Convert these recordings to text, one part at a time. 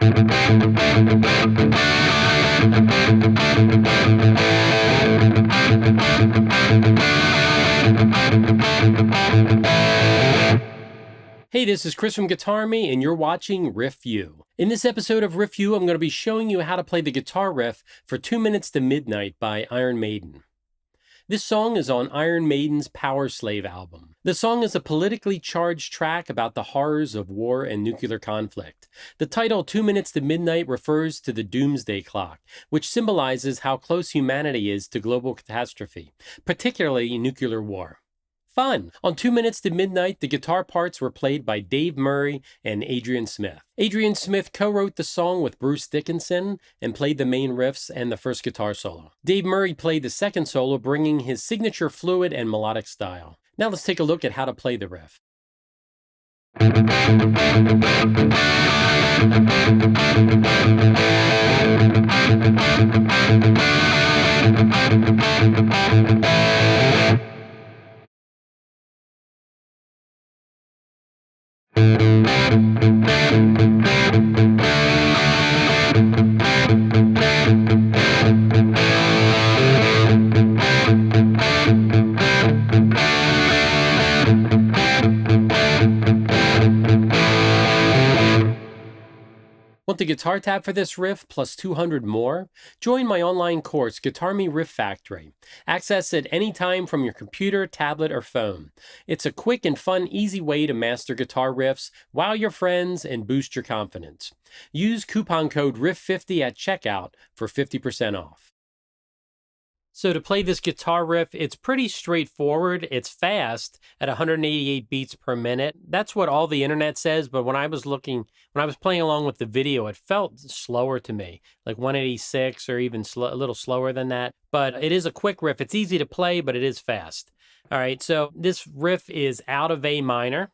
Hey, this is Chris from GuitArmy, and you're watching Riff You. In this episode of Riff You, I'm going to be showing you how to play the guitar riff for 2 Minutes to Midnight by Iron Maiden. This song is on Iron Maiden's Power Slave album. The song is a politically charged track about the horrors of war and nuclear conflict. The title 2 Minutes to Midnight refers to the doomsday clock, which symbolizes how close humanity is to global catastrophe, particularly nuclear war. Fun! On 2 Minutes to Midnight, the guitar parts were played by Dave Murray and Adrian Smith. Adrian Smith co-wrote the song with Bruce Dickinson and played the main riffs and the first guitar solo. Dave Murray played the second solo, bringing his signature fluid and melodic style. Now let's take a look at how to play the riff. Want the guitar tab for this riff plus 200 more? Join my online course, GuitArmy Riff Factory. Access it anytime from your computer, tablet, or phone. It's a quick and fun, easy way to master guitar riffs, wow your friends, and boost your confidence. Use coupon code RIFF50 at checkout for 50% off. So to play this guitar riff, it's pretty straightforward. It's fast at 188 beats per minute. That's what all the internet says, but when I was playing along with the video, it felt slower to me, like 186 or even a little slower than that. But it is a quick riff. It's easy to play, but it is fast. All right, so this riff is out of A minor.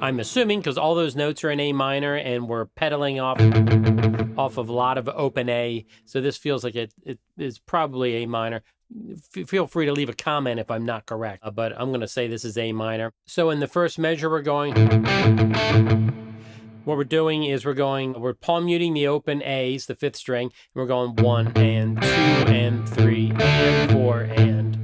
I'm assuming, because all those notes are in A minor and we're pedaling off of a lot of open A, so this feels like it is probably A minor. Feel free to leave a comment if I'm not correct, but I'm going to say this is A minor. So in the first measure what we're doing is we're palm muting the open A's, the fifth string, and we're going 1 and 2 and 3 and 4 and.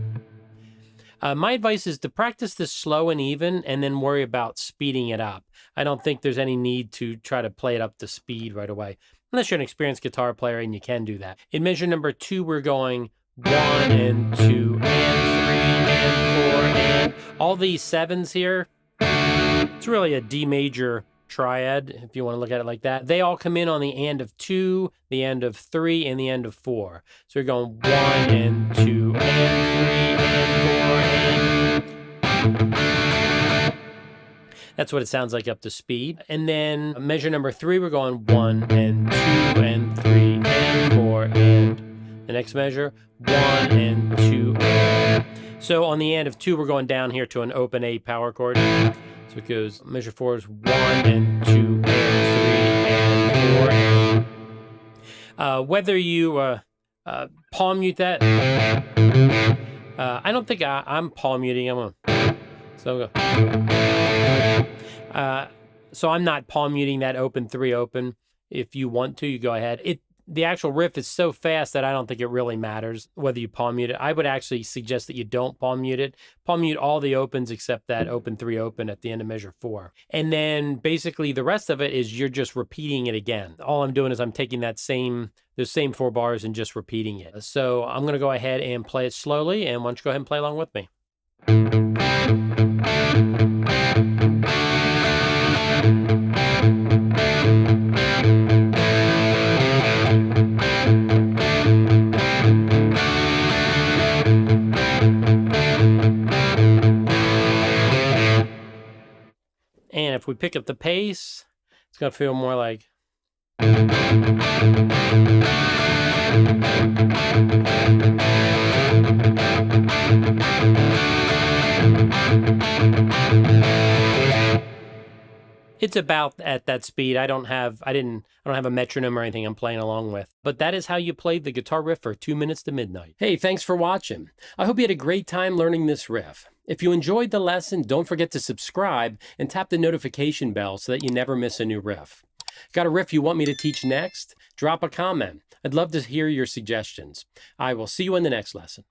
My advice is to practice this slow and even and then worry about speeding it up. I don't think there's any need to try to play it up to speed right away, unless you're an experienced guitar player and you can do that. In measure number 2, we're going 1 and 2 and 3 and 4 and all these sevens here. It's really a D major triad, if you want to look at it like that. They all come in on the end of 2, the end of 3, and the end of 4. So you're going 1 and 2 and 3 and 4 and. That's what it sounds like up to speed. And then measure number 3, we're going 1 and 2 and 3 and 4 and the next measure 1 and 2 and. So on the end of 2, we're going down here to an open A power chord. So it goes, measure 4 is 1 and 2 and 3 and 4 and. Whether you palm mute that, I don't think I'm palm muting. So I'm not palm muting that open 3 open. If you want to, you go ahead. The actual riff is so fast that I don't think it really matters whether you palm mute it. I would actually suggest that you don't palm mute it. Palm mute all the opens except that open 3 open at the end of measure 4. And then basically the rest of it is you're just repeating it again. All I'm doing is I'm taking those same 4 bars and just repeating it. So I'm going to go ahead and play it slowly, and why don't you go ahead and play along with me. And if we pick up the pace, it's going to feel more like. It's about at that speed. I don't have a metronome or anything I'm playing along with. But that is how you play the guitar riff for 2 minutes to midnight. Hey, thanks for watching. I hope you had a great time learning this riff. If you enjoyed the lesson, don't forget to subscribe and tap the notification bell so that you never miss a new riff. Got a riff you want me to teach next? Drop a comment. I'd love to hear your suggestions. I will see you in the next lesson.